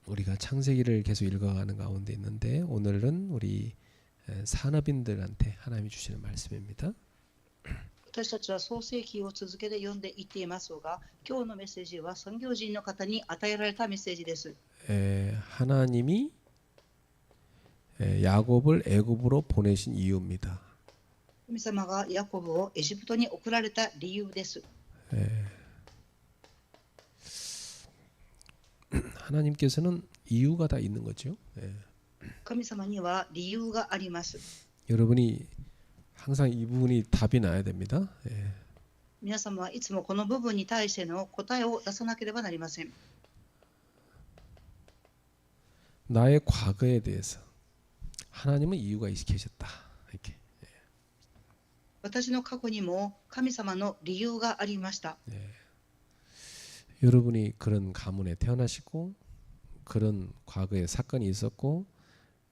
우리가 창세기를 계속 읽어가는 가운데 있는데 오늘은 우리 산업인들한테 하나님이 주시는 말씀입니다. 私たちは創世記を続けて読んでいっていますが、今日のメッセージは産業人の方に与えられたメッセージです。 하나님이 야곱을 애굽으로 보내신 이유입니다. 神様がヤコブをエジプトに送られた理由です。 하나님께서는 이유가 다 있는 거죠. 神様には理由があります。 여러분이 항상 이 부분이 답이 나야 됩니다. 皆様はいつもこの部分に対しての答えを出さなければなりません。 나의 과거에 대해서 하나님은 이유가 계셨다. 이렇게. 私の過去にも神様の理由がありました。 여러분이 그런 가문에 태어나시고 그런 과거에 사건이 있었고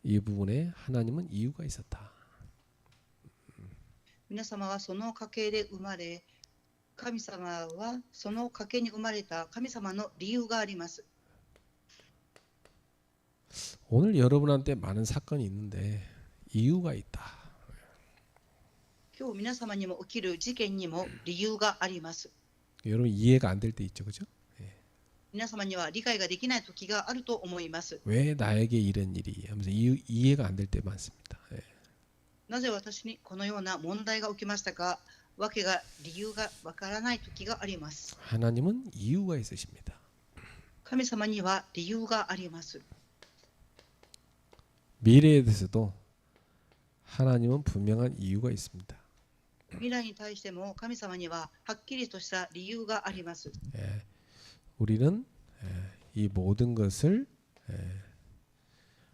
이 부분에 하나님은 이유가 있었다. 皆様はその家系で生まれ、神様はその家系に生まれた神様の理由があります。 오늘 여러분한테 많은 사건이 있는데 이유가 있다. 今日皆様にも起きる事件にも理由があります。 여러분 이해가 안 될 때 있죠, 그죠? 皆様には理解ができない時があると思います。 왜 나에게 이런 일이 하면서 이해가 안 될 때 많습니다. なぜ私にこのような問題が起きましたか、理由がわからない時があります。 하나님은 이유가 있으십니다. 神様には理由があります。 미래에 대해서도 하나님은 분명한 이유가 있습니다. 未来に対しても神様にははっきりとした理由があります。 우리는 이 모든 것을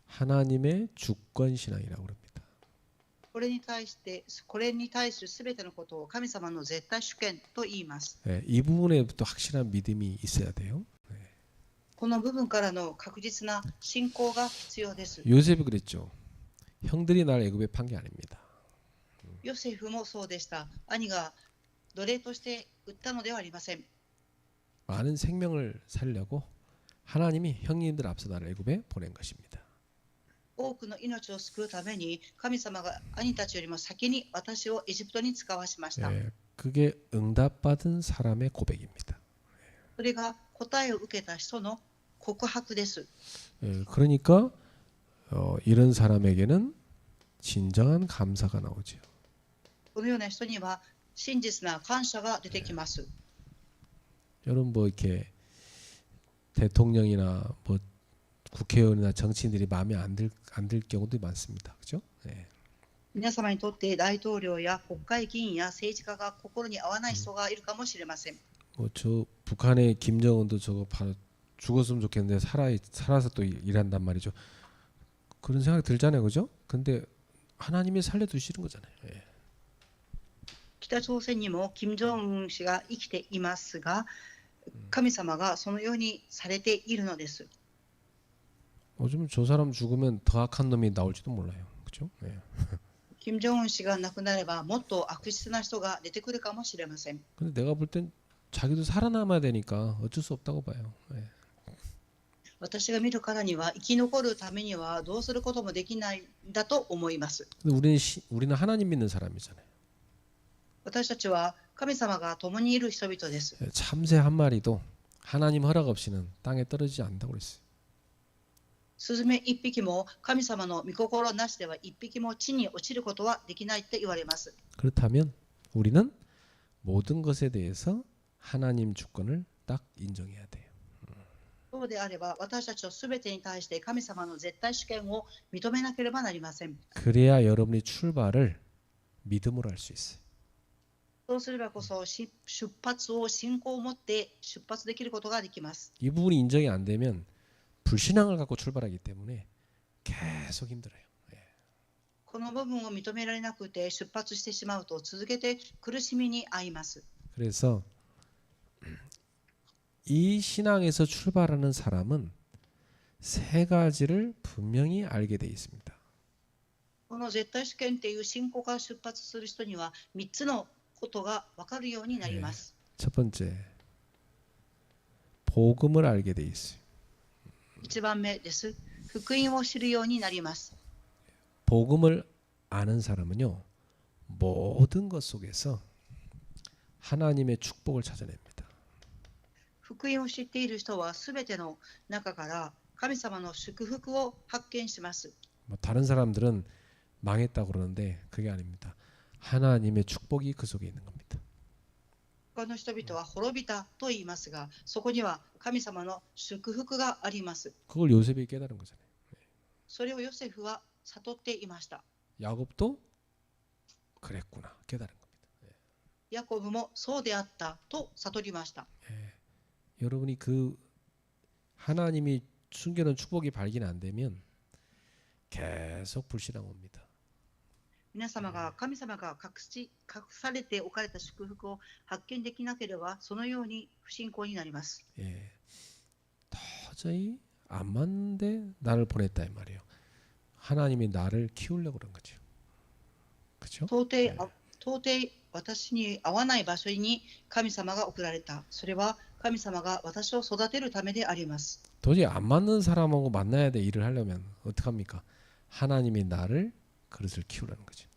하나님의 주권 신앙이라고 합니다. これに対するすべてのことを神様の絶対主権と言います。 이 부분에부터 확실한 믿음이 있어야 돼요. この部分からの確実な信仰が必要です。 요셉이 그랬죠. 형들이 날 애굽에 판 게 아닙니다. ヨセフもそうでした。兄が奴隷として売ったのではありません。 많은 생명을 살려고 하나님이 형님들 앞서 나를 애굽에 보낸 것입니다. 多くの命を救うために神様が兄たちよりも先に私をエジプトに使わしました。 그게 응답받은 사람의 고백입니다. それが答えを受けた人の告白です。 그러니까 이런 사람에게는 진정한 감사가 나오죠. このような人には真実な感謝が出てきます。 여러분 뭐 이렇게 대통령이나 뭐 국회의원이나 정치인들이 마음에 안 들 경우도 많습니다. 그죠? 皆様にとって大統領や国会議員や政治家が心に合わない人がいるかもしれません。 뭐 저 북한의 김정은도 저거 바로 죽었으면 좋겠는데 살아서 또 일한단 말이죠. 그런 생각이 들잖아요, 그죠? 근데 하나님이 살려두시는 거잖아요. 北朝鮮にも金正恩氏が生きていますが、神様がそのようにされているのです。 요즘 저 사람 죽으면 더 악한 놈이 나올지도 몰라요, 그죠? 金正恩氏が亡くなればもっと悪質な人が出てくるかもしれません。 근데 내가 볼 땐 자기도 살아남아야 되니까 어쩔 수 없다고 봐요. 私が見るからには生き残るためにはどうすることもできないんだと思います。 근데 우리는 하나님 믿는 사람이잖아요. 私たちは神様が共にいる人々です。 참새 한 마리도 하나님 허락 없이는 땅에 떨어지지 않는다고 그랬어요. スズメ一匹も神様の御心なしでは一匹も地に落ちることはできないって言われます。 그렇다면 우리는 모든 것에 대해서 하나님 주권을 딱 인정해야 돼요. そうであれば私たちはすべてに対して神様の絶対主権を認めなければなりません。 그래야 여러분이 출발을 믿음으로 할 수 있어요. そうすればこそ出発を信仰を持って出発できることができます。 이 부분이 인정이 안 되면 불신앙을 갖고 출발하기 때문에 계속 힘들어요. この部分を認められなくて出発してしまうと続けて苦しみに遭います。 그래서 이 신앙에서 출발하는 사람은 세 가지를 분명히 알게 돼 있습니다. この絶対主権という信仰から出発する人には3つのことが分かるようになります。 첫 번째, 복음을 알게 돼 있어요. 1番目です。福音を知るようになります。 복음을 아는 사람은요, 모든 것 속에서 하나님의 축복을 찾아냅니다. 福音を知っている人はすべての中から神様の祝福を発見します。 뭐 다른 사람들은 망했다고 그러는데 그게 아닙니다. 하나님의 축복이 그 속에 있는 겁니다. 他の人々は滅びたと言いますが、そこには神様の祝福があります。 그걸 요셉이 깨달은 거잖아요. それをヨセフは悟っていました。 야곱도 그랬구나 깨달은 겁니다. ヤコブもそうであったと悟りました。 여러분이 그 하나님이 숨겨놓은 축복이 발견 안 되면 계속 불신앙 옵니다. 皆様が神様が隠されておかれた祝福を発見できなければ、そのように不信仰になります。 예, 도저히 안 맞는데 나를 보냈다 이 말이에요. 하나님이 나를 키우려고 그런 거죠. 그렇죠? 到底私に合わない場所に神様が送られた。それは神様が私を育てるためであります。 도저히 안 맞는 사람하고 만나야 돼 일을 하려면 어떡합니까? 하나님이 나를 그릇을 키우라는 거죠.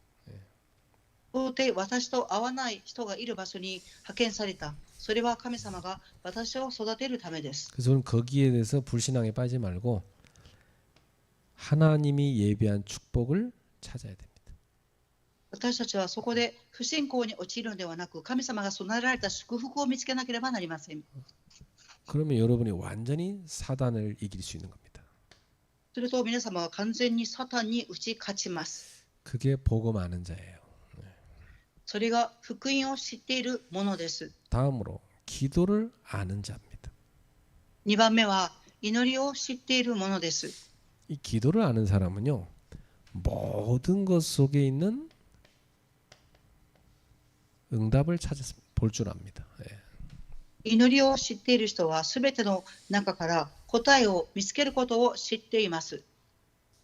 到底私と合わない人がいる場所に派遣された。それは神様が私を育てるためです。 그래서 우리는 거기에 대해서 불신앙에 빠지지 말고 하나님이 예비한 축복을 찾아야 됩니다. 私たちはそこで不信仰に陥るのではなく、神様が備えられた祝福を見つけなければなりません。 그러면 여러분이 완전히 사단을 이길 수 있는 겁니다. すると皆様は完全にサタンに打ち勝ちます。 그게 복음 아는 자예요. それが福音を知っているものです。 다음으로 기도를 아는 자입니다. 2番目は祈りを知っているものです。 이 기도를 아는 사람은요, 모든 것 속에 있는 응답을 찾아 볼 줄 압니다. 예. 祈りを知っている人はすべての中から答えを見つけることを知っています。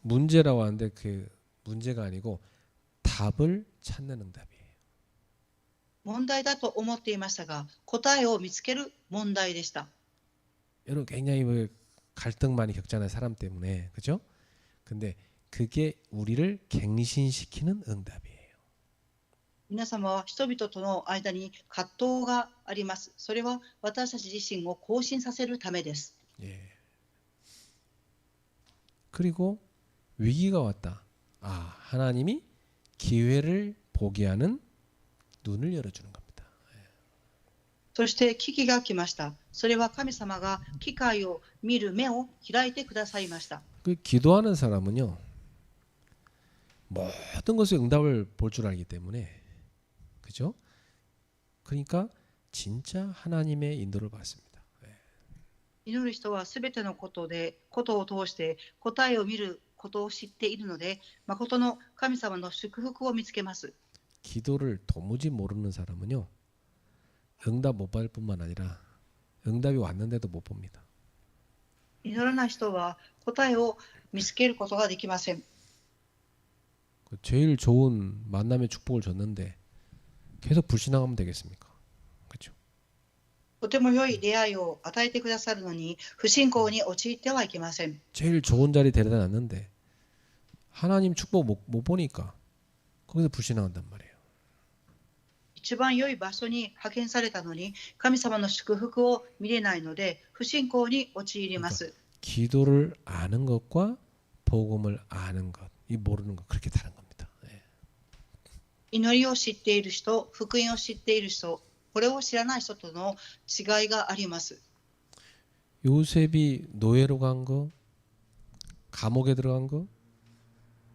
문제라고 하는데 그 문제가 아니고 답을 찾는 응답이에요. 問題だと思っていましたが、答えを見つける問題でした。 여러분 굉장히 뭐 갈등 많이 겪잖아요, 사람 때문에. 그죠? 근데 그게 우리를 갱신시키는 응답이에요. 皆様は人々との間に葛藤があります。それは私たち自身を更新させるためです。 예. 그리고 위기가 왔다. 아, 하나님이 기회를 보게 하는 눈을 열어주는 겁니다. そして危機が来ました。それは神様が機会を見る目を開いてくださいました。 그 기도하는 사람은요, 모든 것에 응답을 볼 줄 알기 때문에, 그죠? 그러니까 진짜 하나님의 인도를 받습니다. 祈る人はすべてのことを通して答えを見ることを知っているので、誠の神様の祝福を見つけます。 기도를 도무지 모르는 사람은요, 응답 못 받을 뿐만 아니라 응답이 왔는데도 못 봅니다. 祈らない人は答えを見つけることができません。 제일 좋은 만남의 축복을 줬는데 계속 불신앙하면 되겠습니까? 그렇죠? とても良い出会いを与えてくださるのに不信仰に陥ってはいけません。 제일 좋은 자리 데려다 놨는데 하나님 축복 못 보니까 거기서 불신앙한단 말이에요. 一番良い場所に派遣されたのに神様の祝福を見れないので不信仰に陥ります。 기도를 아는 것과 복음을 아는 것, 이 모르는 것 그렇게 다른 겁니다. 예. 祈りを知っている人、福音を知っている人、これを知らない人との違いがあります。 요셉이 노예로 간 거, 감옥에 들어간 거,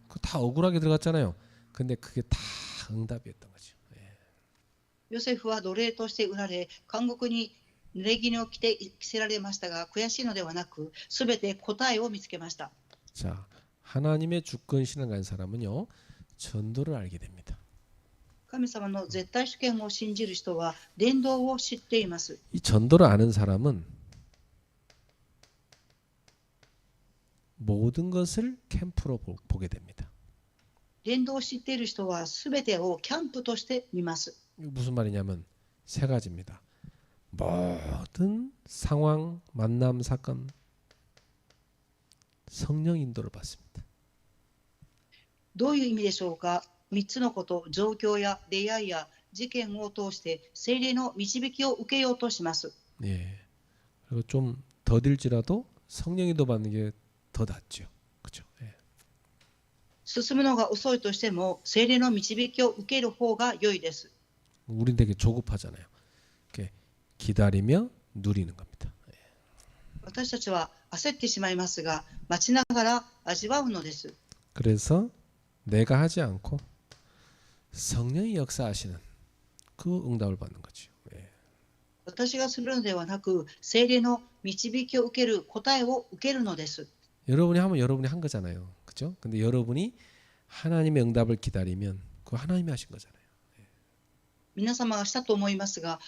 그 다 억울하게 들어갔잖아요. 근데 그게 다 응답이었던 거죠. 예. ヨセフは奴隷として売られ、監獄に濡れ衣を着せられましたが、悔しいのではなく、すべて答えを見つけました。 자, 하나님의 주권 신앙 가진 사람은요, 전도를 알게 됩니다. 神様の絶対主権を信じる人は伝道を知っています。 이 전도를 아는 사람은 모든 것을 캠프로 보게 됩니다. 伝道を知っている人はすべてをキャンプとして見ます。 무슨 말이냐면 세 가지입니다. 모든 상황, 만남, 사건 성령 인도를 받습니다. どういう意味でしょうか。3つのこと、状況や出会いや事件を通して聖霊の導きを受けようとします。 예. 그리고 좀 더딜지라도 성령 인도 받는 게 더 낫죠. 그렇죠? 예. 進むのが遅いとしても聖霊の導きを受ける方が良いです。 우린 되게 조급하잖아요. 이렇게 기다리며 누리는 겁니다. 私たちは焦ってしまいますが、待ちながら味わうのです。 그래서 내가 하지 않고 성령이 역사하시는 그 응답을 받는 거죠. 예. 私がするのではなく、聖霊の導きを受ける答えを受けるのです。 여러분이 하면 여러분이 한 거잖아요. 그죠? 근데 여러분이 하나님의 응답을 기다리면 그거 하나님이 하신 거잖아요. 皆様がしたと思いますが、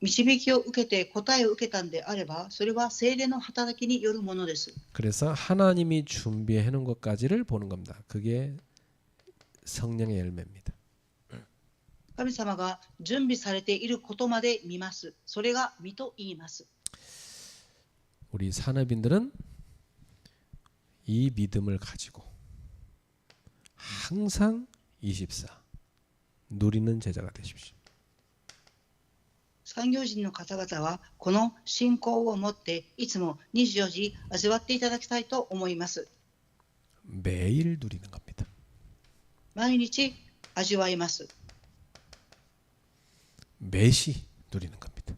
導きを受けて答えを受けたんであれば、それは聖霊の働きによるものです。 그래서 하나님이 준비해 놓은 것까지를 보는 겁니다. 그게 성령의 열매입니다. 神様が準備されていることまで見ます。それが実と言います。 우리 산업인들은 이 믿음을 가지고 항상 24 누리는 제자가 되십시오. 産業人の方々はこの信仰を持っていつも24時味わっていただきたいと思います。 매일 누리는 겁니다. 毎日味わいます。 매시 누리는 겁니다.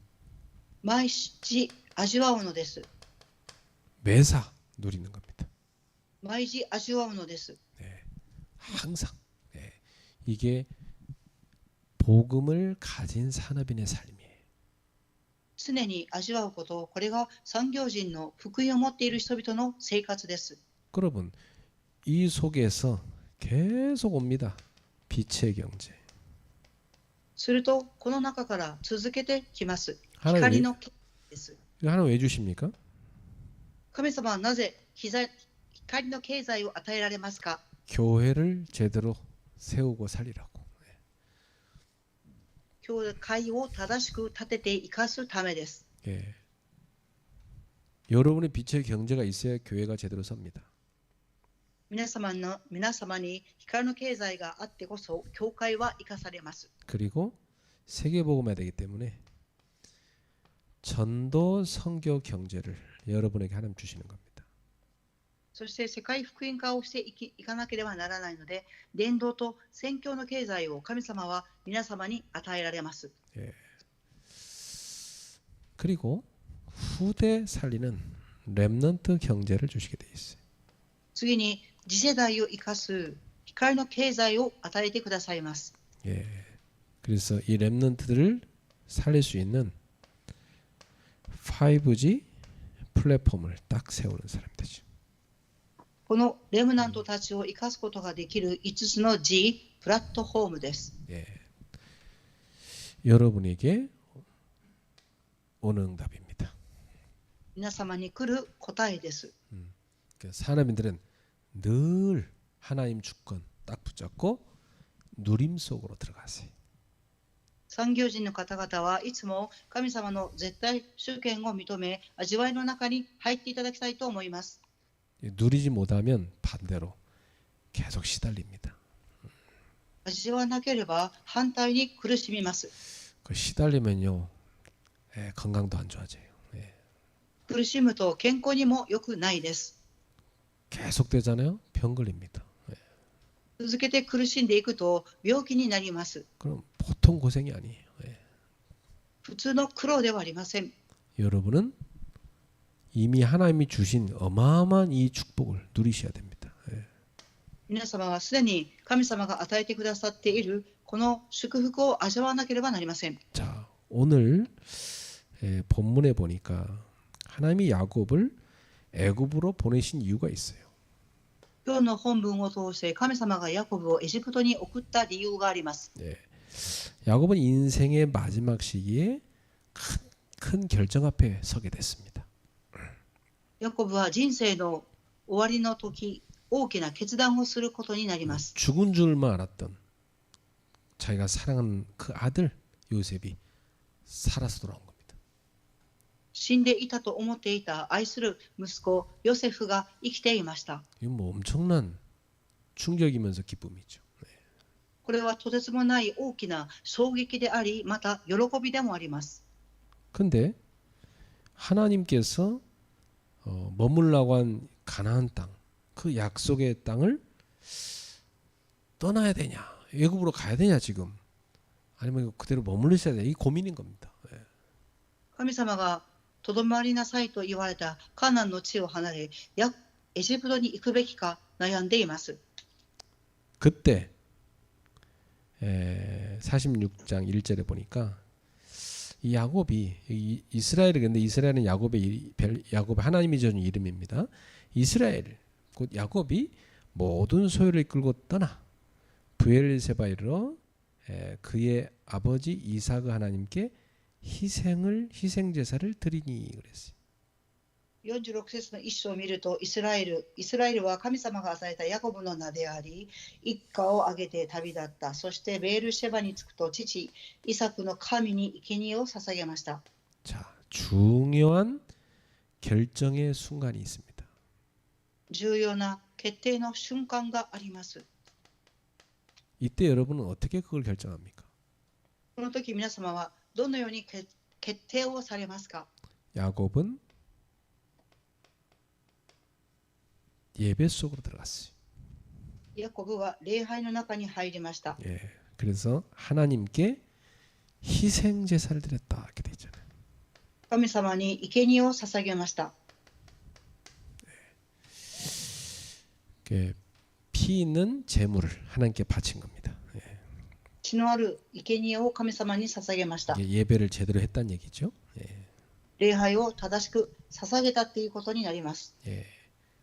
毎日味わうのです。 매사 누리는 겁니다. 毎日味わうのです。 네, 항상 네, 이게 복음을 가진 산업인의 삶이에요. 常に味わうこと、これが産業人の福音を持っている人々の生活です。 여러분 이 속에서 계속 옵니다. 빛의 경제. するとこの中から続けてきます。 하나님 光の経済です。 하나님 왜 주십니까? 神様はなぜ光の経済を与えられますか。 교회를 제대로 세우고 살리라고. 教会を正しく立てて生かすためです。 예. 여러분의 빛의 경제가 있어야 교회가 제대로 섭니다. 皆様に光の経済があってこそ教会は生かされます。 그리고 세계복음해야 되기 때문에 전도 선교 경제를 여러분에게 하나님 주시는 겁니다. そして世界福音化をしていかなければならないので、伝道と宣教の経済を神様は皆様に与えられます。 예. 그리고 후대 살리는 렘넌트 경제를 주시게 돼 있어요. 次に次世代を生かす光の経済を与えてくださいます。 예. 그래서 이 렘넌트들을 살릴 수 있는 5G 플랫폼을 딱 세우는 사람이 되죠. このレムナントたちを生かすことができる5つの G プラットフォームです。 예. 여러분에게 오는 응답입니다. 皆様に来る答えです。 산업인들은 늘 하나님 주권 딱 붙잡고 누림 속으로 들어가세요. 産業人の方々はいつも神様の絶対主権を認め、味わいの中に入っていただきたいと思います。 누리지 못하면 반대로 계속 시달립니다. 味わわなければ反対に苦しみます。 그 시달리면요, 예, 건강도 안 좋아져요. 예. 苦しむと健康にも良くないです。 계속 되잖아요. 병 걸립니다. 예. 続けて苦しんでいくと病気になります。 그럼 보통 고생이 아니에요. 예. 普通の苦労ではありません。 여러분은 이미 하나님이 주신 어마어마한 이 축복을 누리셔야 됩니다. 예. 皆様はすでに神様が与えてくださっているこの祝福を味わわなければなりません。 자, 오늘 본문에 보니까 하나님이 야곱을 애굽으로 보내신 이유가 있어요. 今日の本文を通して神様がヤコブをエジプトに送った理由があります。 예. 야곱은 인생의 마지막 시기에 큰 결정 앞에 서게 됐습니다. ヤコブは人生の終わりの時、大きな決断をすることになります。 죽은 줄만 알았던 자기가 사랑한 그 아들 요셉이 살아서 돌아온 겁니다. 死んでいたと思っていた愛する息子ヨセフが生きていました。 이건 뭐 엄청난 충격이면서 기쁨이죠. これはとてつもない大きな衝撃であり、また喜びでもあります。 근데 하나님께서 머물라고 한 가나안 땅, 그 약속의 땅을 떠나야 되냐, 애굽으로 가야 되냐 지금, 아니면 그대로 머물러야 되냐, 이 고민인 겁니다. 神様がとどまりなさいと言われたカナンの地を離れ、エジプトに行くべきか悩んでいます。 그때 46장 1절에 보니까 이 야곱이 이스라엘이, 근데 이스라엘은 야곱의 하나님이 지은 이름입니다. 이스라엘 곧 야곱이 모든 소유를 끌고 떠나 브엘세바에 이르러 그의 아버지 이삭의 하나님께 희생 제사를 드리니 그랬어요. 46節の一章を見ると、イスラエルは神様が与えたヤコブの名であり、一家を挙げて旅立った。そしてベールシェバに着くと、父イサクの神に生贄を捧げました。 자, 중요한 결정의 순간이 있습니다. 重要な決定の瞬間があります。 이때 여러분은 어떻게 그걸 결정합니까? この時皆様はどのように決定をされますか？ 야곱은 예배 속으로 들어갔어요. ヤコブは礼拝の中に入りました。 예, 그래서 하나님께 희생 제사를 드렸다 이렇게 돼 있잖아요. 神様に生贄を捧げました。 피는 제물을 하나님께 바친 겁니다. 血のある生贄を神様に捧げました。 예배를 제대로 했다는 얘기죠. 礼拝を正しく捧げたっていうことになります。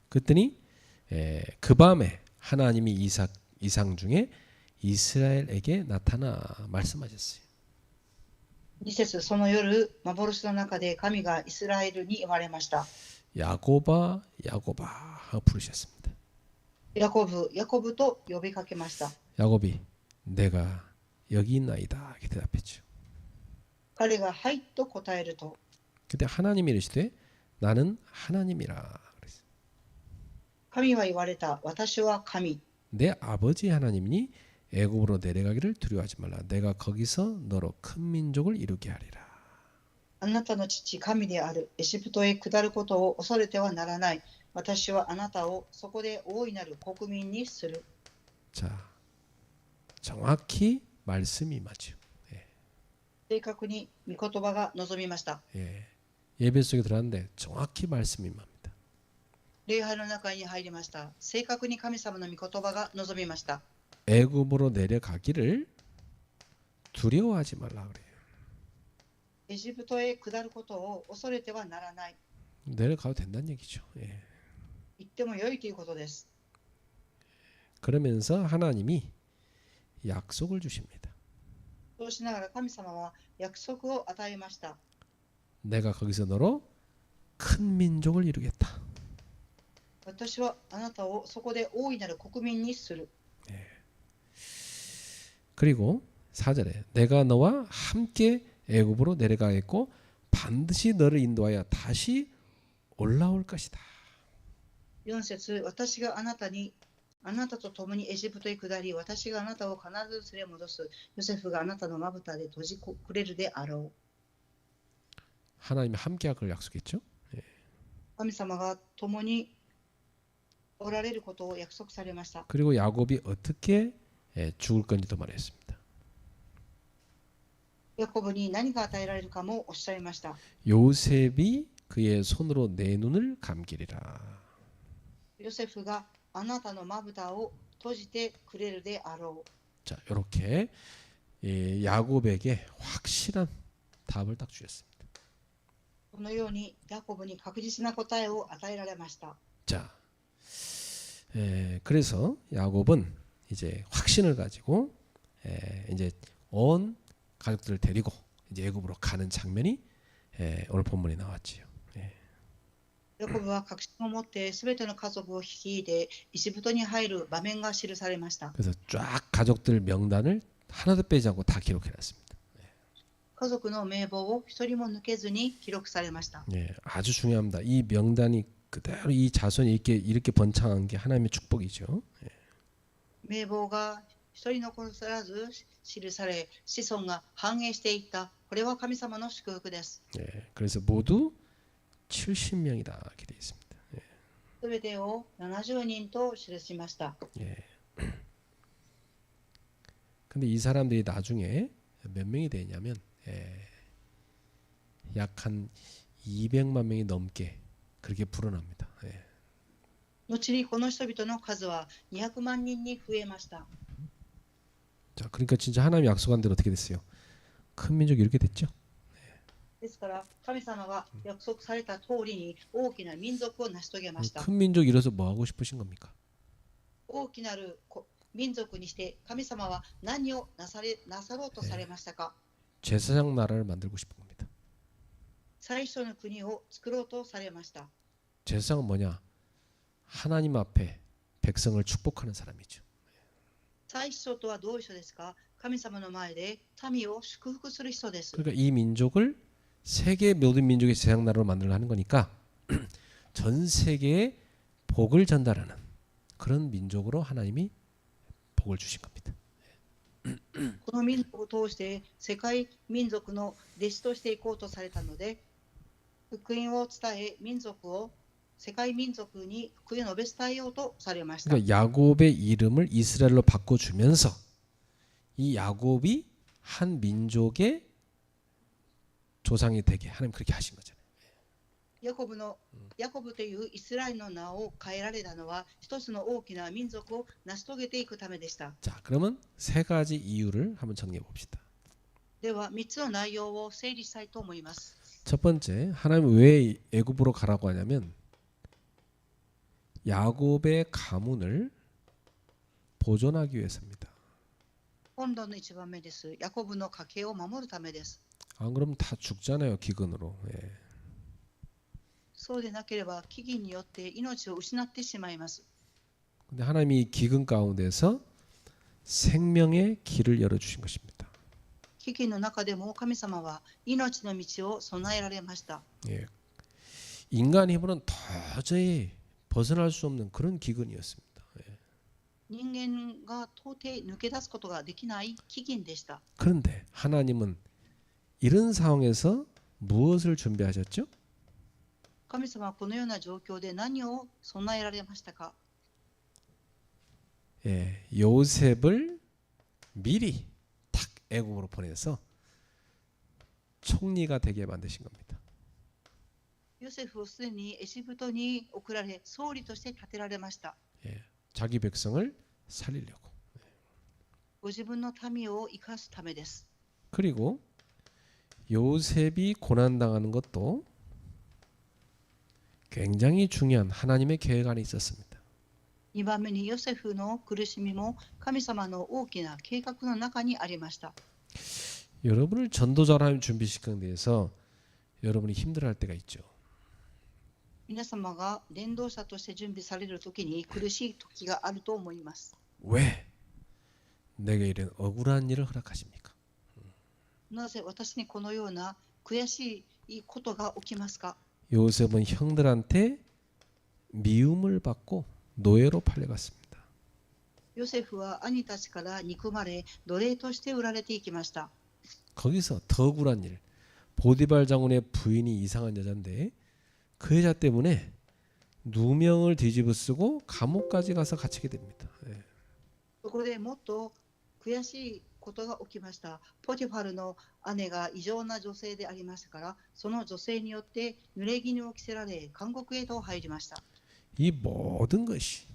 그랬더니 그 밤에 하나님이 이상 중에 이스라엘에게 나타나 말씀하셨어요. 2節、その夜、幻の中で神がイスラエルに言われました。 야곱아 야곱아 하고 부르셨습니다. ヤコブ、ヤコブと呼びかけました。 야곱이 내가 여기 있나이다 이렇게 대답했죠. 彼がはいと答えると、 그때 하나님이 이르시되 나는 하나님이라 그랬어요. 神は言われた。私は神。 내 아버지 하나님이니 애굽으로 내려가기를 두려워하지 말라. 내가 거기서 너로 큰 민족을 이루게 하리라. あなたの父、神である。エジプトへ下ることを恐れてはならない。私はあなたをそこで大いなる国民にする。 자, 정확히 말씀이 맞죠. 正確に御言葉が望みました。 예배 속에 들어갔는데 정확히 말씀이 맙니다. 礼拝の中に入りました。正確に神様の御言葉が望みました。 애굽으로 내려가기를 두려워하지 말라 그래요. エジプトへ下ることを恐れてはならない。 내려가도 된다는 얘기죠. 言っても良いということです。 그러면서 하나님이 약속을 주십니다. そうしながら神様は約束を与えました。 내가 거기서 너로 큰 민족을 이루겠다. 私はあなたをそこで大いなる国民にする。 그리고 4절에 내가 너와 함께 애굽으로 내려가겠고 반드시 너를 인도하여 다시 올라올 것이다. 4節、私があなたと共にエジプトへ下り、私があなたを必ず連れ戻す。ヨセフがあなたのまぶたで閉じくれるであろう。 하나님이 함께할 걸 약속했죠. 神様が共におられることを約束されました。 그리고 야곱이 어떻게 죽을 건지도 말했습니다. ヤコブに何が与えられるかもおっしゃいました。 요셉이 그의 손으로 내 눈을 감기리라. ヨセフがあなたのまぶたを閉じてくれるであろう。 자, 이렇게 야곱에게 확실한 답을 딱 주셨습니다. このようにヤコブに確実な答えを与えられました。 자, 그래서 야곱은 이제 확신을 가지고 이제 온 가족들을 데리고 이제 애굽으로 가는 장면이 오늘 본문에 나왔지요. ヤコブは確信を持ってすべての家族を率いてエジプトに入る場面が記されました。 그래서 쫙 가족들 명단을 하나도 빼지 않고 다 기록해놨습니다. 家族の名簿を一人も抜けずに記録されました。 예, 아주 중요합니다. 이 명단이 그대로 이 자손이 이렇게 번창한 게 하나님의 축복이죠. 名簿が一人残らず記され、子孫が繁栄していった。これは神様の祝福です。 예, 그래서 모두 70명이다 이렇게 되어 있습니다. すべてを70人と記しました。 예. 근데 이 사람들이 나중에 몇 명이 되냐면 약 한 200만 명이 넘게 그렇게 불어납니다. 後にこの人々の数は200万人に増えました。 자, 그러니까 진짜 하나님이 약속한 대로 어떻게 됐어요? 큰 민족이 이렇게 됐죠. ですから神様が約束された通りに大きな民族を成し遂げました。 큰 민족 이뤄서 뭐 하고 싶으신 겁니까? 大きなる民族にして神様は何をなさろうとされましたか？ 제사장 나라를 만들고 싶은 겁니다. 最初の国を作ろうとされました。 제사장은 뭐냐? 하나님 앞에 백성을 축복하는 사람이죠. 最初とはどういう人ですか？神様の前で民を祝福する人です。 그러니까 이 민족을 세계 모든 민족의 제사장 나라로 만들려 하는 거니까 전 세계에 복을 전달하는 그런 민족으로 하나님이 복을 주신 겁니다. この民族を通して世界民族の弟子としていこうとされたので、福音を伝え民族を世界民族に福音を述べ伝えようとされました。 그러니까 야곱의 이름을 이스라엘로 바꿔주면서 이 야곱이 한 민족의 조상이 되게 하나님 그렇게 하신 거잖아요. ヤコブというイスラエルの名を変えられたのは一つの大きな民族を成し遂げていくためでした。 자, 그러면 세 가지 이유를 한번 정리해 봅시다. では3つの内容を整理したいと思います。 첫 번째, 하나님은 왜 애굽으로 가라고 하냐면 야곱의 가문을 보존하기 위해서입니다. 本論の1番目です。ヤコブの家系を守るためです。 안 그러면 다 죽잖아요, 기근으로. 예. そうでなければ飢饉によって命を失ってしまいます。 근데 하나님이 이 기근 가운데서 생명의 길을 열어 주신 것입니다. 飢饉の中でも神様は命の道を備えられました。 예. 인간 힘으로는 도저히 벗어날 수 없는 그런 기근이었습니다. 예. 人間が到底抜け出すことができない飢饉でした。 그런데 하나님은 이런 상황에서 무엇을 준비하셨죠? 神様はこのような状況で何を備えられましたか？ 예, 요셉을 미리 탁 애굽으로 보내서 총리가 되게 만드신 겁니다. ヨセフをすでにエジプトに送られ、総理として立てられました。 예, 자기 백성을 살리려고. ご自分の民を生かすためです。 그리고 요셉이 고난당하는 것도 굉장히 중요한 하나님의 계획 안에 있었습니다. 2番目にヨセフの苦しみも神様の大きな計画の中にありました。 여러분을 전도자로 하나님 준비시키는 데에서 여러분이 힘들어할 때가 있죠. 皆様が伝道者として準備されるときに苦しい時があると思います。 왜 내게 이런 억울한 일을 허락하십니까? なぜ私にこのような悔しいことが起きますか？ 요셉은 형들한테 미움을 받고 노예로 팔려갔습니다. ヨセフは兄たちから憎まれ、奴隷として売られていきました。 거기서 더 억울한 일, 보디발 장군의 부인이 이상한 여잔데 그 여자 때문에 누명을 뒤집어쓰고 감옥까지 가서 갇히게 됩니다. 예. そこでもっと悔しいことが起きました。ポティファルの姉が異常な女性でありましたから、その女性によって濡れ衣を着せられ、監獄へと入りました。 이 모든 것이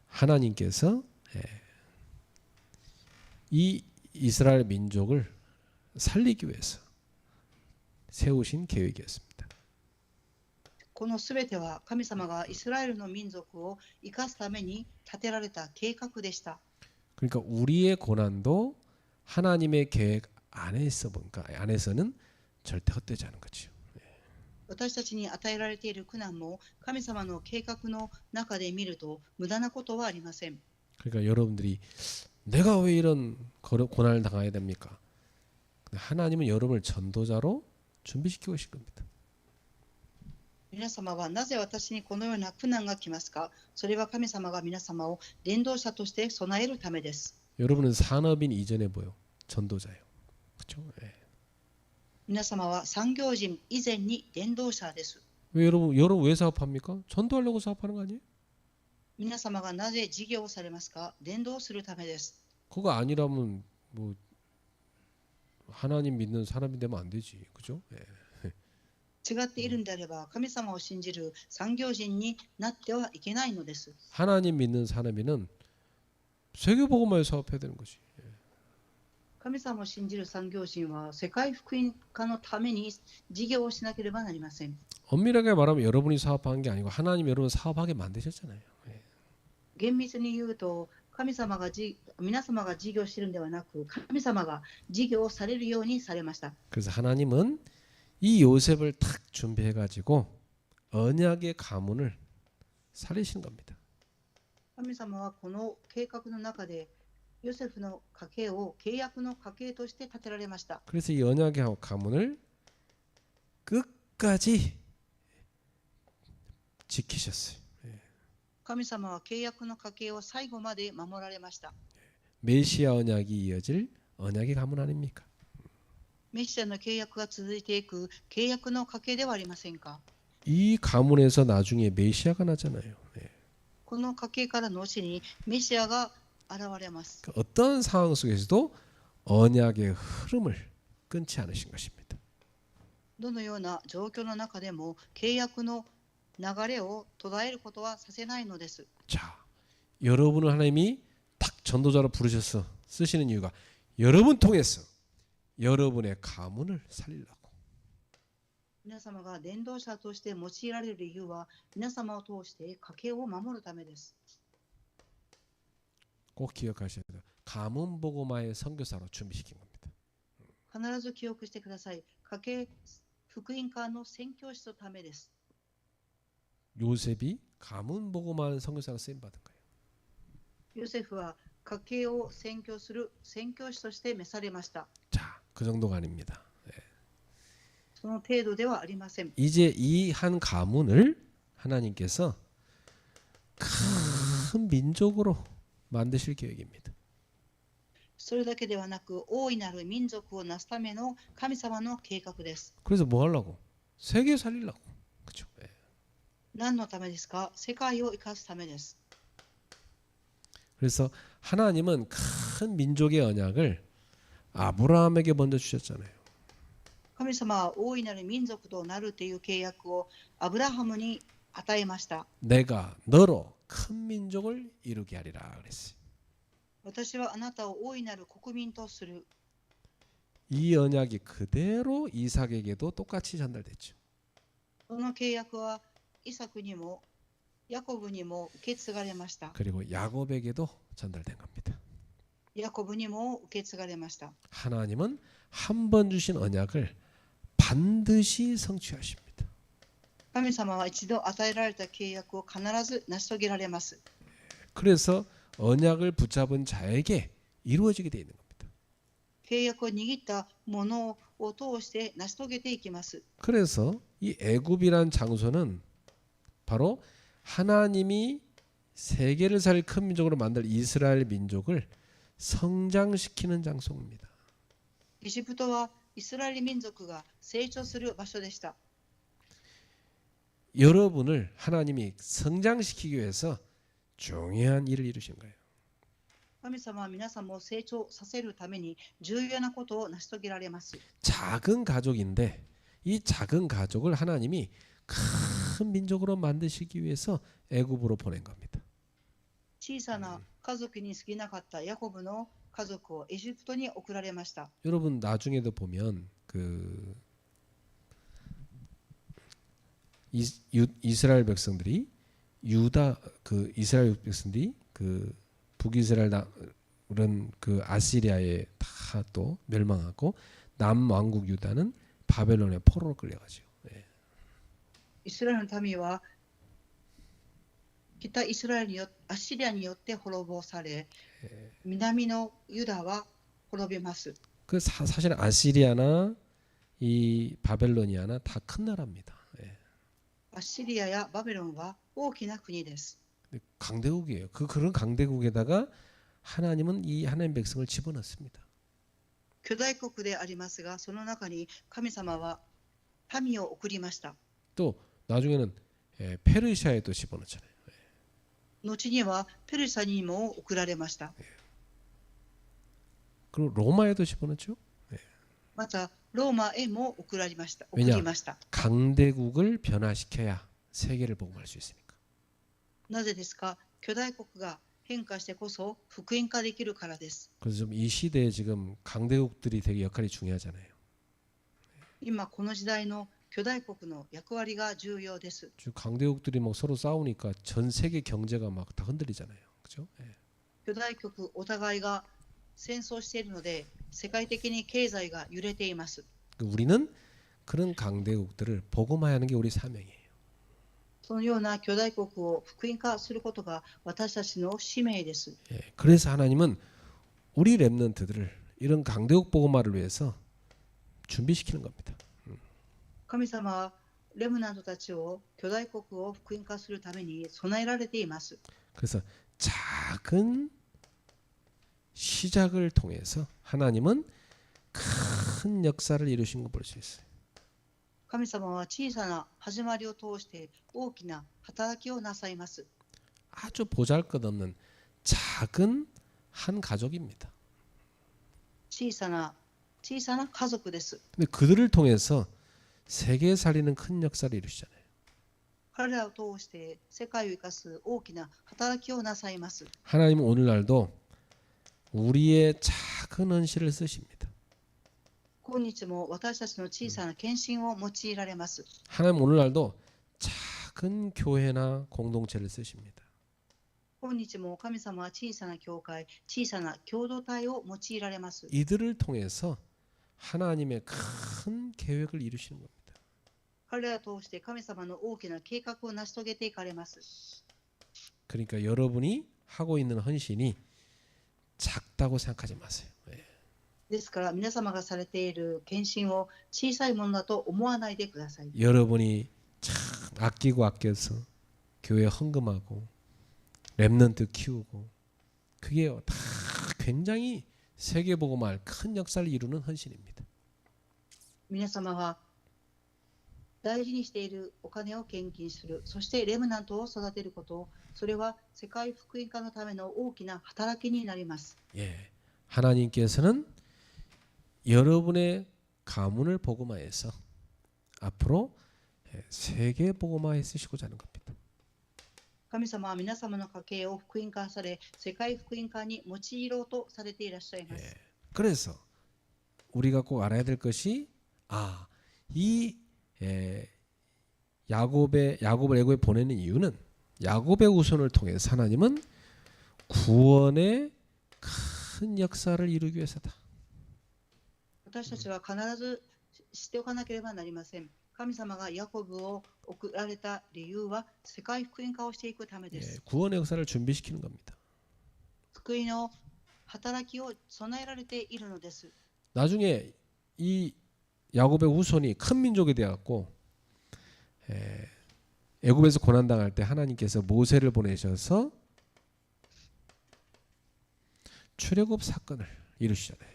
하나님께서 이 이스라엘 민족을 살리기 위해서 세우신 계획이었습니다. このすべては神様がイスラエルの民族を生かすために立てられた計画でした。 그러니까 우리의 고난도 하나님의 계획 안에서 보니까 안에서는 절대 헛되지 않은 거죠. 私たちに与えられている苦難も神様の計画の中で見ると無駄なことはありません。 그러니까 여러분들이 내가 왜 이런 고난을 당해야 됩니까? 하나님은 여러분을 전도자로 준비시키고 계신 겁니다. 皆様はなぜ私にこのような苦難が来ますか。それは神様が皆様を伝道者として備えるためです。 여러분은 산업인 이전에 뭐요? 전도자예요. 그렇죠? 예. 皆様は産業人以前に伝道者です。 왜 여러분 왜 사업합니까? 전도하려고 사업하는 거 아니에요? 皆様がなぜ事業をされますか。伝道するためです。 그거 아니라면 뭐 하나님 믿는 사람이 되면 안 되지. 그죠? 예. 違っているんであれば神様を信じる産業人になってはいけないのです。 하나님 믿는 사람이는 세계복음화에 사업해야 되는 거지. 神様を信じる産業人は世界福音化のために事業をしなければなりません。 엄밀하게 말하면 여러분이 사업한 게 아니고 하나님 여러분 사업하게 만드셨잖아요. 예. 厳密に言うと皆様が事業しているのではなく神様が事業をされるようにされました。 그래서 하나님은 이 요셉을 탁 준비해가지고 언약의 가문을 살리시는 겁니다. 神様はこの計画の中でヨセフの家系を契約の家系として建てられました。 그래서 이 언약의 가문을 끝까지 지키셨어요. 神様は契約の家系を最後まで守られました。 메시아 언약이 이어질 언약의 가문 아닙니까? メシアの契約が続いていく契約の家系ではありませんか。 이 가문에서 나중에 메시아가 나잖아요. 예. この家系から後にメシアが現れます。 어떤 상황 속에서도 언약의 흐름을 끊지 않으신 것입니다. どのような状況の中でも契約の流れを途絶えることはさせないのです。 자, 여러분을 하나님이 딱 전도자로 부르셔서 쓰시는 이유가 여러분 통해서 여러분의 가문을 살리려고. 皆様が伝道者として用いられる理由は皆様を通して家系を守るためです。 꼭 기억하셔야 돼요. 가문 복음화의 선교사로 준비시킨 겁니다. 必ず記憶してください。家系福音化の宣教師のためです。 요셉이 가문 복음화하는 선교사로 쓰임 받은 거예요. ヨセフは家系を宣教する宣教師として召されました。 자, 그 정도가 아닙니다. その程度ではありません。 이제 이 한 가문을 하나님께서 큰 민족으로 만드실 계획입니다. それだけではなく大いなる民族をなすための神様の計画です。 그래서 뭐 하려고? 세계 살리려고. 그렇죠? 예. 何のためですか。世界を生かすためです。 그래서 하나님은 큰 민족의 언약을 아브라함에게 먼저 주셨잖아요. 神様は大いなる民族となるという契約をアブラハムに与えました。 내가 너로 큰 민족을 이루게 하리라 그랬어요. 私はあなたを大いなる国民とする。 이 언약이 그대로 이삭에게도 똑같이 전달됐죠. その契約はイサクにもヤコブにも受け継がれました。 그리고 야곱에게도 전달된 겁니다. ヤコブにも受け継がれました。 하나님은 한 번 주신 언약을 반드시 성취하십니다. 神様は一度与えられた契約を必ず成し遂げられます。 그래서 언약을 붙잡은 자에게 이루어지게 되어 있는 겁니다. 契約を握ったものを通して成し遂げていきます。 그래서 이 애굽이란 장소는 바로 하나님이 세계를 살릴 큰 민족으로 만들 이스라엘 민족을 성장시키는 장소입니다. エジプトはイスラエル民族が成長する場所でした。 여러분을 하나님이 성장시키기 위해서 중요한 일을 이루신 거예요. 神様は皆様を成長させるために重要なことを成し遂げられます。 작은 가족인데 이 작은 가족을 하나님이 큰 민족으로 만드시기 위해서 애굽으로 보낸 겁니다. 小さな家族に過ぎなかったヤコブの家族をエジプトに送られました。 여러분 나중에도 보면 그 이스라엘 백성들이 이스라엘 백성들이 그 북이스라엘 그런 그 아시리아에 다 또 멸망하고 남왕국 유다는 바벨론의 포로로 끌려가죠. 예. イスラエルの民は北イスラエルにアッシリアによって滅ぼされ、南のユダは滅びます。그 사실 아시리아나 이 바벨로니아나 다 큰 나라입니다. 예. アッシリアやバベロンは大きな国です。 강대국이에요. 그런 강대국에다가 하나님은 이 하나님 백성을 집어넣습니다. 巨大国でありますが、その中に神様は民を送りました。 또 나중에는 페르시아에도 집어넣잖아요. 後にはペルシャにも送られました。 그리고 로마에도 집어넣죠. またローマへも送りました。 강대국을 변화시켜야 세계를 복음할 수 있으니까. なぜですか？巨大国が変化してこそ福音化できるからです。 그래서 좀 이 시대에 지금 강대국들이 되게 역할이 중요하잖아요. 今この時代の巨大国の役割が重要です。 강대국들이 막 서로 싸우니까 전 세계 경제가 막 다 흔들리잖아요. 그렇죠? 巨大国お互いが戦争しているので世界的に経済が揺れています。 우리는 그런 강대국들을 복음화하는 게 우리 사명이에요. そのような巨大国を福音化することが私たちの使命です。 그래서 하나님은 우리 렘넌트들을 이런 강대국 복음화를 위해서 준비시키는 겁니다. 神様はレムナントたちを巨大国を福音化するために備えられています。 그래서 작은 시작을 통해서 하나님은 큰 역사를 이루신 걸 볼 수 있어요. 神様は小さな始まりを通して大きな働きをなさいます。 아주 보잘것없는 작은 한 가족입니다. 小さな家族です。 근데 그들을 통해서 세계 살리는 큰 역사를 이루시잖아요. 彼らを通して世界を生かす大きな働きをなさいます。 하나님은 오늘날도 우리의 작은 헌신을 쓰십니다. 今日も私たちの小さな献身を用いられます。 하나님 오늘날도 작은 교회나 공동체를 쓰십니다. 今日も神様は小さな教会、小さな共同体を用いられます。 이들을 통해서 하나님의 큰 계획을 이루시는 겁니다. 彼らを通して神様の大きな計画を成し遂げていかれます。 그러니까 여러분이 하고 있는 헌신이 작다고 생각하지 마세요. ですから皆様がされている献身を小さいものだと思わないでください。 여러분이 참 아끼고 아껴서 교회 헌금하고 렘넌트 키우고 그게 다 굉장히 세계복음화할 큰 역사를 이루는 헌신입니다. 皆様が大事にしているお金を献金する、そしてレムナントを育てること、それは世界福音化のための大きな働きになります。 예, 하나님께서는 여러분의 가문을 복음화해서 앞으로 세계 복음화에 쓰시고자 하는 겁니다. 神様は皆様の家計を福音化され、世界福音化に用いろうとされていらっしゃいます。 그래서 우리가 꼭 알아야 될 것이 이 야곱을 애굽에 보내는 이유는 야곱의 후손을 통해서 하나님은 구원의 큰 역사를 이루기 위해서다. 私たちは必ず知っておかなければなりません。神様がヤコブを送られた理由は世界福音化をしていくためです。 구원의 역사를 준비시키는 겁니다. 救いの働きを備えられているのです。 나중에 이 야곱의 후손이 큰 민족이 되었고 애굽에서 고난 당할 때 하나님께서 모세를 보내셔서 출애굽 사건을 이루시잖아요.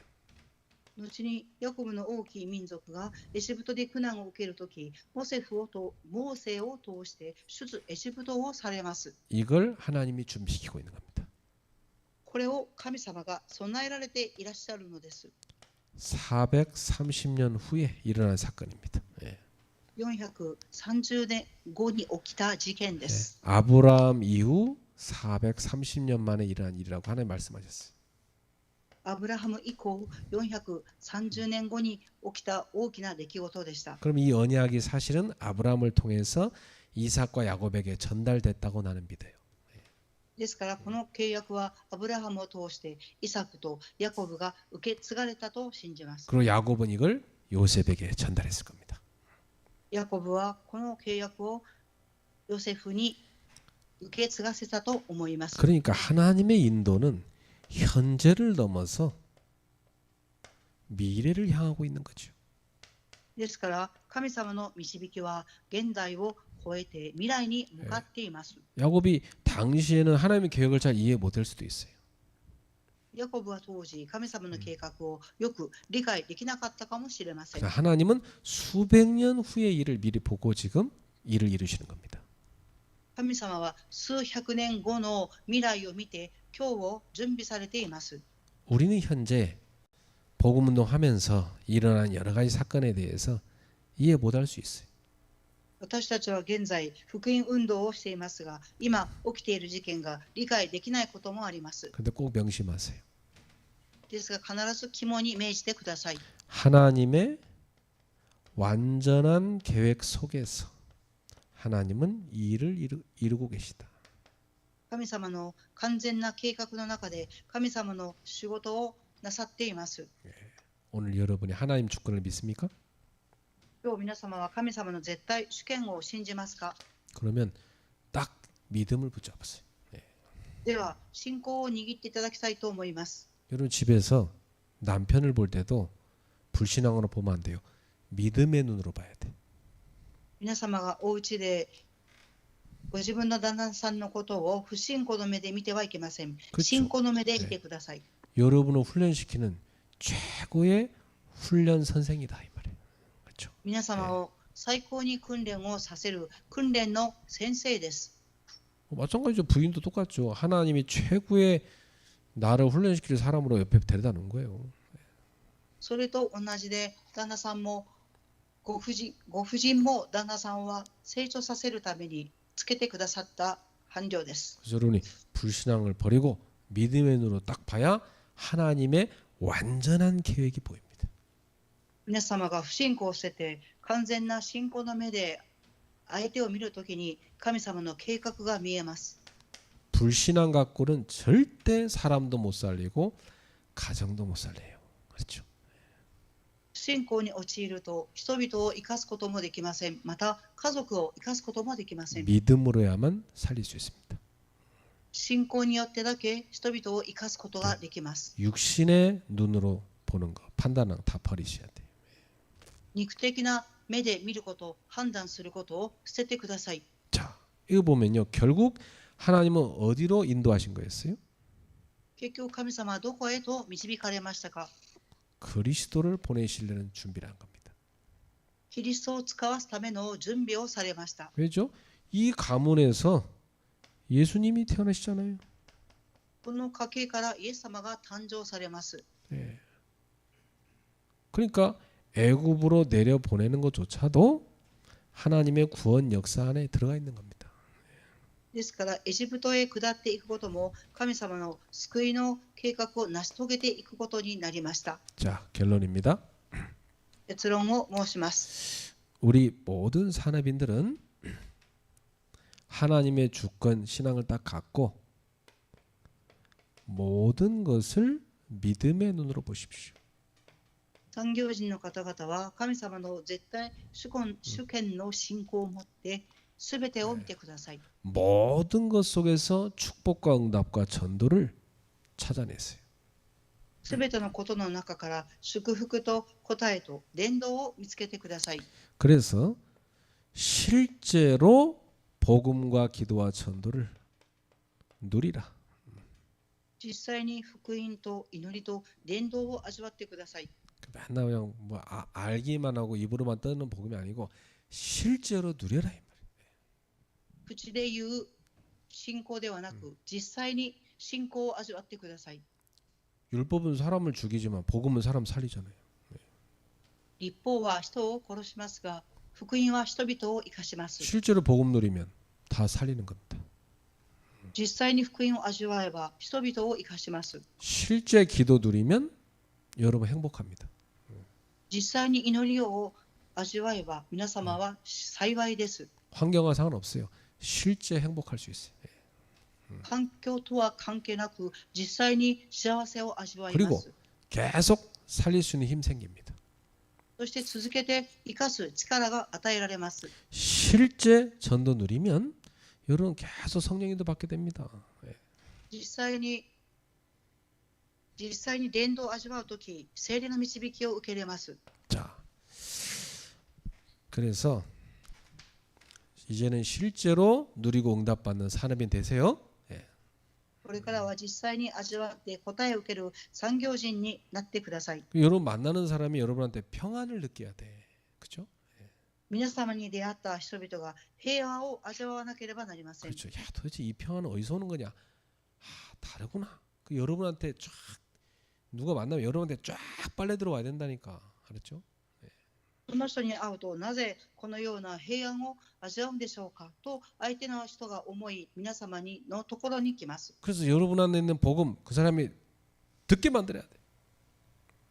後にヤコブの大きい民族がエジプトで苦難を受けるとき、モーセを通して出エジプトをされます。 이걸 하나님이 준비시키고 있는 겁니다. これを神様が備えられていらっしゃるのです。 430년 후에 일어난 사건입니다. 430年後に起きた事件です。 아브라함 이후 430년 만에 일어난 일이라고 하나님 말씀하셨어요. アブラハム以降430年後に起きた大きな出来事でした。 그럼 이 언약이 사실은 아브라함을 통해서 이삭과 야곱에게 전달됐다고 나는 믿어요. ですからこの契約はアブラハムを通してイサクとヤコブが受け継がれたと信じます。 그리고 야곱은 이걸 요셉에게 전달했을 겁니다. ヤコブはこの契約をヨセフに受け継がせたと思います。 그러니까 하나님의 인도는 현재를 넘어서 미래를 향하고 있는 거죠. ですから神様の導きは現在を超えて未来に向かっています。 야곱이 당시에는 하나님의 계획을 잘 이해 못할 수도 있어요. ヤコブは当時神様の計画をよく理解できなかったかもしれません。 그러나 하나님은 수백 년 후의 일을 미리 보고 지금 일을 이루시는 겁니다. 神様は数百年後の未来を見て今日を準備されています。 우리는 현재 복음 운동하면서 일어난 여러 가지 사건에 대해서 이해 못할 수 있어요. 私たちは現在福音運動をしていますが、今起きている事件が理解できないこともあります。 근데 꼭 명심하세요. ですが必ず肝に銘じてください。 하나님의 완전한 계획 속에서 하나님은 이 일을 이루고 계시다. 神様の完全な計画の中で神様の仕事をなさっています。 오늘 여러분이 하나님 주권을 믿습니까? 今日皆様は神様の絶対主権を信じますか？ 그러면 딱 믿음을 붙잡으세요. では信仰を握っていただきたいと思います。 여러분 집에서 남편을 볼 때도 불신앙으로 보면 안 돼요. 믿음의 눈으로 봐야 돼. 皆様がお家でご自分の旦那さんのことを不信仰の目で見てはいけません。 그렇죠. 信仰の目で見てください。 여러분을 훈련시키는 최고의 훈련 선생이다 이 말이에요. 그렇죠? 皆様を最高に訓練をさせる訓練の先生です。 마찬가지죠. 부인도 똑같죠. 하나님이 최고의 나를 훈련시킬 사람으로 옆에 데려다 놓은 거예요. それと同じで旦那さんもご婦人も旦那さんは成長させるためにつけてくださった伴侶です。 그래서 여러분이 불신앙을 버리고 믿음의 눈으로 딱 봐야 하나님의 완전한 계획이 보입니다. 皆様が不信仰を捨てて完全な信仰の目で相手を見るときに神様の計画が見えます。 불신앙 갖고는 절대 사람도 못 살리고 가정도 못 살려요. 그렇죠? 不信仰に陥ると人々を生かすこともできません。また家族を生かすこともできません。 믿음으로야만 살릴 수 있습니다. 信仰によってだけ人々を生かすことができます。 육신의 눈으로 보는 거, 판단은 다 버리셔야 돼요. 肉的な目で見ること、判断することを捨ててください。 자, 이거 보면요. 결국 하나님은 어디로 인도하신 거였어요? 結局神様はどこへと導かれましたか？ 그리스도를 보내시려는 준비를 한 겁니다. キリストを使わすための準備をされました。 왜죠? 이 가문에서 예수님이 태어나시잖아요. この家系からイエス様が誕生されます。 예. 그러니까 애굽으로 내려 보내는 것조차도 하나님의 구원 역사 안에 들어가 있는 겁니다. ですからエジプトへ下っていくことも神様の救いの計画を成し遂げていくことになりました。 자, 결론입니다. 結論を申します。 우리 모든 산업인들은 하나님의 주권 신앙을 딱 갖고 모든 것을 믿음의 눈으로 보십시오. 産業人の方々は神様の絶対主権の信仰を持ってすべてを見てください。 모든 것 속에서 축복과 응답과 전도를 찾아내세요. すべてのことの中から祝福と答えと伝道を見つけてください。 그래서 실제로 복음과 기도와 전도를 누리라. 実際に福音と祈りと伝道を味わってください。 맨날 그냥 뭐 알기만 하고 입으로만 떠는 복음이 아니고 실제로 누려라 이 말이에요. 口で言う信仰ではなく、実際に信仰を味わってください。 율법은 사람을 죽이지만 복음은 사람 살리잖아요. 立法は人を殺しますが、福音は人々を生かします。 실제로 복음 누리면 다 살리는 겁니다. 実際に福音を味わえば人々を生かします。 실제 기도 누리면 여러분 행복합니다. 実際に祈りを味わえば皆様は幸いです。 환경과 상관없어요. 실제 행복할 수 있어요. 環境とは関係なく実際に幸せを味わいま 그리고 す。 계속 살릴 수 있는 힘 생깁니다. そして続けて生かす力が与えられます。 실제 전도 누리면 여러분 계속 성령 인도 받게 됩니다. 実際に実際に伝道を味わうとき、聖霊の導きを受けれます。 자, 그래서 이제는 실제로 누리고 응답받는 산업인 되세요. 예. これからは実際に味わって答えを受ける産業人になってください。 여러분 만나는 사람이 여러분한테 평안을 느껴야 돼. 그렇죠? 皆様に出会った人々が平和を味わわなければなりません。 그렇죠. 야, 도대체 이 평안은 어디서 오는 거냐? 다르구나. 그 여러분한테 쫙 누가 만나면 여러분한테 쫙 빨려 들어와야 된다니까. 알았죠? その人に会うとなぜこのような平安を味わうんでしょうかと相手の人が思い皆様にのところに来ます。 그래서 여러분 안에 있는 복음 그 사람이 듣게 만들어야 돼.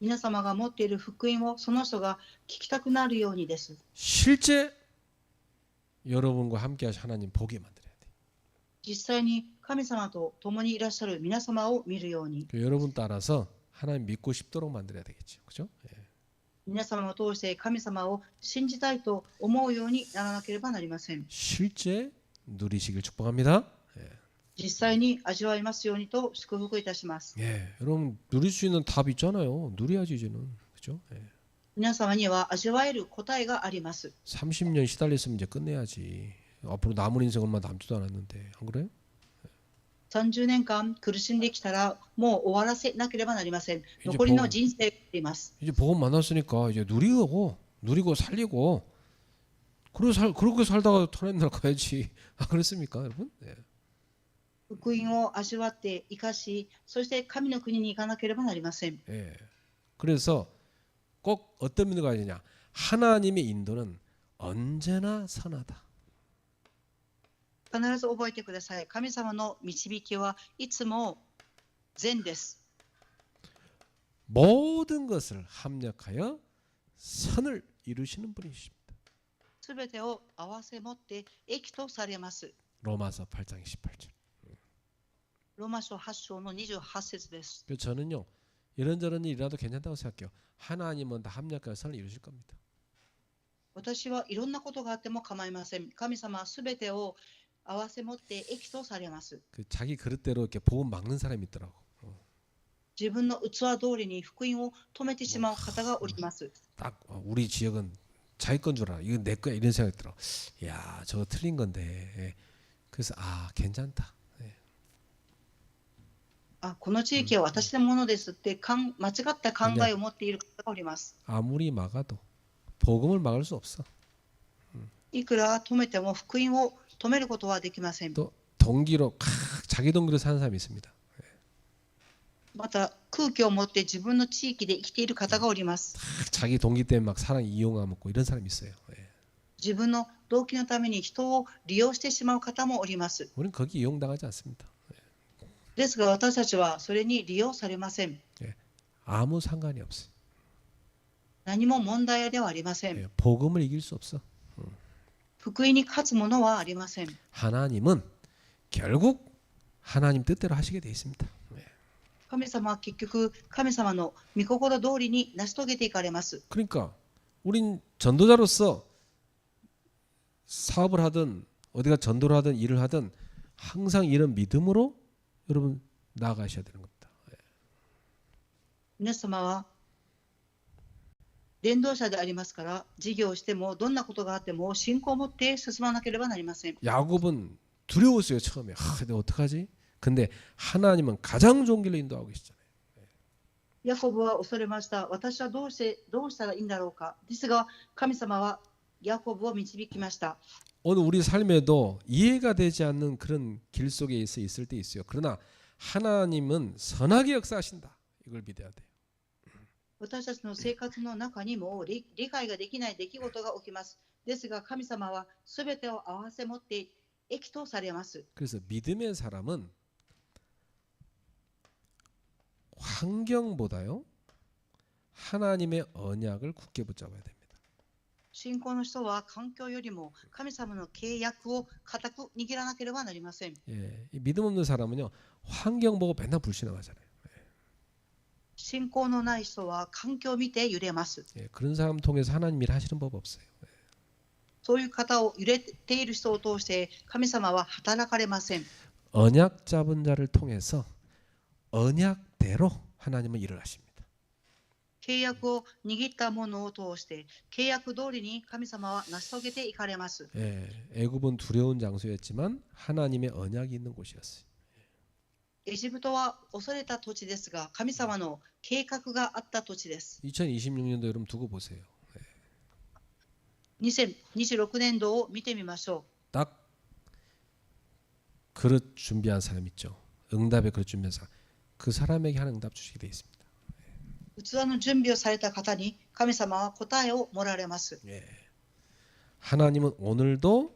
皆様が持っている福音をその人が聞きたくなるようにです。 실제 여러분과 함께 하신 하나님 보게 만들어야 돼. 実際に神様と共にいらっしゃる皆様を見るように 여러분 따라서 하나님 믿고 싶도록 만들어야 되겠죠. 그렇죠? 예. 皆様を通して神様を信じたいと思うようにならなければなりません。 실제 누리시길 축복합니다. 예. 実際に味わいますようにと祝福いたします。 예. 여러분 누릴 수 있는 답 있잖아요. 누려야지 이제는. 그렇죠? 예. 皆様には味わえる答えがあります。 30년 시달렸으면 이제 끝내야지. 앞으로 남은 인생 얼마 남지도 않았는데 안 그래요? 30年間苦しんできたらもう終わらせなければなりません。이제 残りの人生があります。 이제 복음 만났으니까 이제 누리고 살리고 그렇게 살다가 터낸 날 가야지. 아 그렇습니까, 여러분? 예. 福音を味わって生かし、そして神の国に行かなければなりません。 예. 그래서 꼭 어떤 믿음을 가야 되냐? 하나님의 인도는 언제나 선하다. 必ず覚えてください。神様の導きはいつも善です。 모든 것을 합력하여 선을 이루시는 분이십니다. すべてを合わせ持って益とされます。 로마서 8장 28절. ローマ書8章の28節です。 그래서 저는요 이런저런 일이라도 괜찮다고 생각해요. 하나님은 다 합력하여 선을 이루실 겁니다. 私はいろんなことがあっても構いません。神様はすべてを合わせ持って益とされます。 그 자기 그릇대로 이렇게 복음 막는 사람이 있더라고. 自分の器通りに福音を止めてしまう方がおります。 딱 우리 지역은 자기 건 줄 알아. 이건 내 거야 이런 생각이 들어. 야 저거 틀린 건데. 예. 그래서 아 괜찮다. この地域は私のものですって間違った考えを持っている方がおります。 아무리 막아도 복음을 막을 수 없어. いくら止めても福音を止めることはできません。 또 동기로 자기 동기로 사는 사람이 있습니다. また空気を持って自分の地域で生きている方がおります。 자기 동기 때문에 막 사람 이용하고 이런 사람이 있어요. 예. 自分の動機のために人を利用してしまう方もおります。 우리는 거기 이용당하지 않습니다. ですが私たちはそれに利用されません。 예. 아무 상관이 없어요. 何も問題ではありません。 예. 복음을 이길 수 없어. 福音に勝つものはありません。 하나님은 결국 하나님 뜻대로 하시게 돼 있습니다. 예. 神様は結局神様の御心通りに成し遂げていかれます。 그러니까 우린 전도자로서 사업을 하든 어디가 전도를 하든 일을 하든 항상 이런 믿음으로 여러분 나아가셔야 되는 겁니다. 예. 皆様は伝道者でありますから事業をしてもどんなことがあっても信仰を持って進まなければなりません。 야곱은 두려웠어요 처음에. 근데 어떡하지? 근데 하나님은 가장 좋은 길로 인도하고 계시잖아요. ヤコブは恐れました。私はどうしたらいいんだろうか。ですが神様はヤコブを導きました。 오늘 우리 삶에도 이해가 되지 않는 그런 길 속에 있을 때 있어요. 그러나 하나님은 선하게 역사하신다. 이걸 믿어야 돼요. 私たちの生活の中にも理解ができない出来事が起きます。ですが神様はすべてを合わせ持って益とされます。 그래서 믿음의 사람은 환경보다요 하나님의 언약을 굳게 붙잡아야 됩니다. 信仰の人は環境よりも神様の契約を固く握らなければなりません。 예, 이 믿음 없는 사람은요 환경 보고 맨날 불신앙하잖아요. 信仰のない人は環境を見て揺れます。 예, 그런 사람 통해서 하나님 일 하시는 법 없어요. そういう方を揺れている人を通して神様は働かれません。 언약 잡은 자를 통해서 언약대로 하나님은 일을 하십니다. 契約を握ったものを通して、契約通りに神様は成し遂げていかれます。 애굽은 두려운 장소였지만 하나님의 언약이 있는 곳이었어요. エジプトは恐れた土地ですが、神様の計画があった土地です。 2026년도 여러분 두고 보세요. 2026年度を見てみましょ 딱 그릇 준비한 사람 있죠. 응답의 그릇 준비한 사람. 그 사람에게 하는 응답 주시게 되어 있습니다. う。器の準備をされた方に神様は答えをもらわれます。 하나님은 오늘도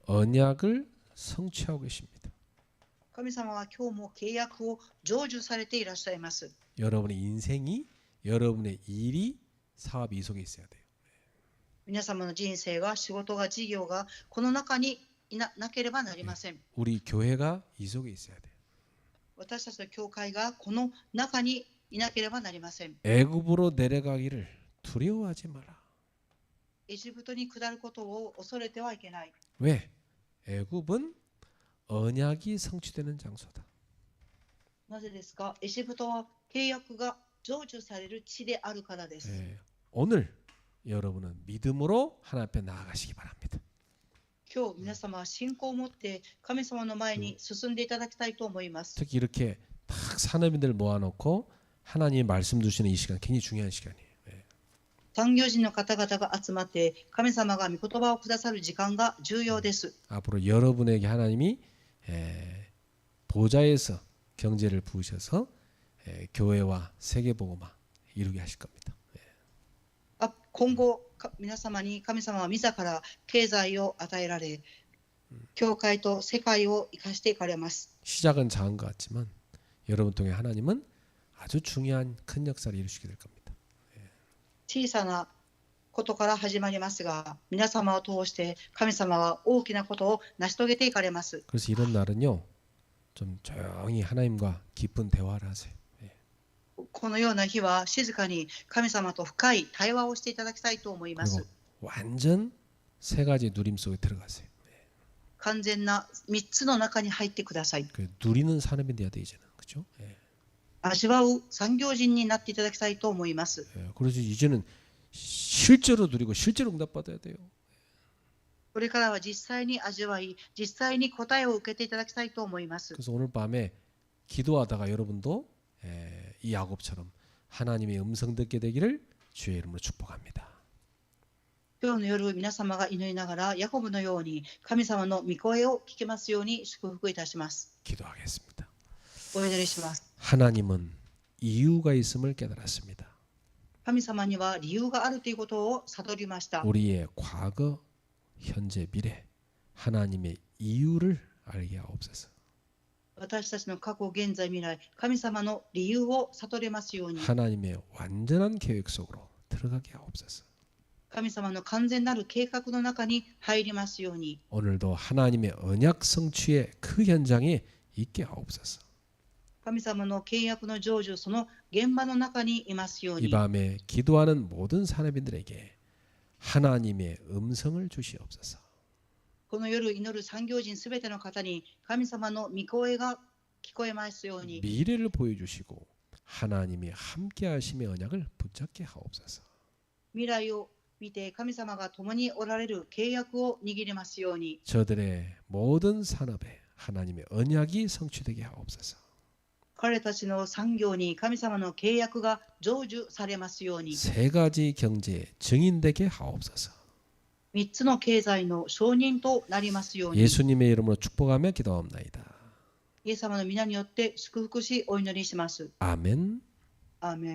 언약을 성취하고 계십니다. 神様は今日も契約を成就されていらっしゃいます。 여러분의 인생이 여러분의 일이 사업이 이 속에 있어야 돼요. 皆様の人生が、仕事が、事業がこの中になければなりません。 우리 교회가 이 속에 있어야 돼요. 私たちの教会がこの中にいなければなりません。 애굽으로 내려가기를 두려워하지 마라. エジプトに下ることを恐れてはいけない。 왜? 애굽은 언약이 성취되는 장소다. なぜですか？エジプトは契約が成就される地であるからです。 오늘 여러분은 믿음으로 하나님 앞에 나아가시기 바랍니다. 今日皆様は信仰を持って神様の前に進んでいただきたいと思います。 특히 이렇게 딱 산업인들 모아놓고 하나님의 말씀 주시는 이 시간 굉장히 중요한 시간이에요. 産業人の方々が集まって神様が御言葉をくださる時間が重要です。 앞으로 여러분에게 하나님이 보좌에서 경제를 부으셔서 교회와 세계복음화 이루게 하실 겁니다. 今後皆様に神様は自ら経済を与えられ、教会と世界を生かしていかれます。 시작은 작은 것 같지만 여러분 통해 하나님은 아주 중요한 큰 역사를 이루시게 될 겁니다. 小さなことから始まりますが、皆様を通して神様は大きなことを成し遂げていかれます。 그래서 이런 날은요, 좀 조용히 하나님과 깊은 대화를 하세요. このような日は静かに神様と深い対話をしていただきたいと思いま 그리고 す。 완전 세 가지 누림 속에 들어가세요. 完全な3つの中に入ってください。 그 누리는 산업이 돼야 돼 이제는, 그렇죠? 味わう産業人になっていただきたいと思います。 그래서 이제는 실제로 누리고 실제로 응답받아야 돼요. これからは実際に味わい、実際に答えを受けていただきたいと思います。 그래서 오늘 밤에 기도하다가 여러분도 이 야곱처럼 하나님의 음성 듣게 되기를 주의 이름으로 축복합니다. 今日の夜、皆様が祈りながらヤコブのように神様の御声を聞けますように祝福いたします。 기도하겠습니다. お祈りします。 하나님은 이유가 있음을 깨달았습니다. 神様には理由があるということを悟りました。 우리의 과거, 현재, 미래 하나님의 이유를 알게 하옵소서. 私たちの過去、現在、未来、神様の理由を悟れますように、 하나님의 완전한 계획 속으로 들어가게 하옵소서. 神様の完全なる計画の中に入りますように、 오늘도 하나님의 언약 성취의 그 현장에 있게 하옵소서. 神様の契約の成就、その現場の中にいますよう 이 に、 밤에 기도하는 모든 사람들에게 하나님의 음성을 주시옵소서. この夜祈る産業人すべての方に神様の御声が聞こえますように、 미래를 보여주시고 하나님이 함께하심의 언약을 붙잡게 하옵소서. 未来を見て神様が共におられる契約を握りますように、 저들의 모든 산업에 하나님의 언약이 성취되게 하옵소서. 彼たちの産業に神様の契約が成就されますように、 세 가지 경제의 증인되게 하옵소서. 3つの経済の証人となりますように、 예수님의 이름으로 축복하며 기도합나이다. イエス様の皆によって祝福しお祈りします。 아멘. アーメン。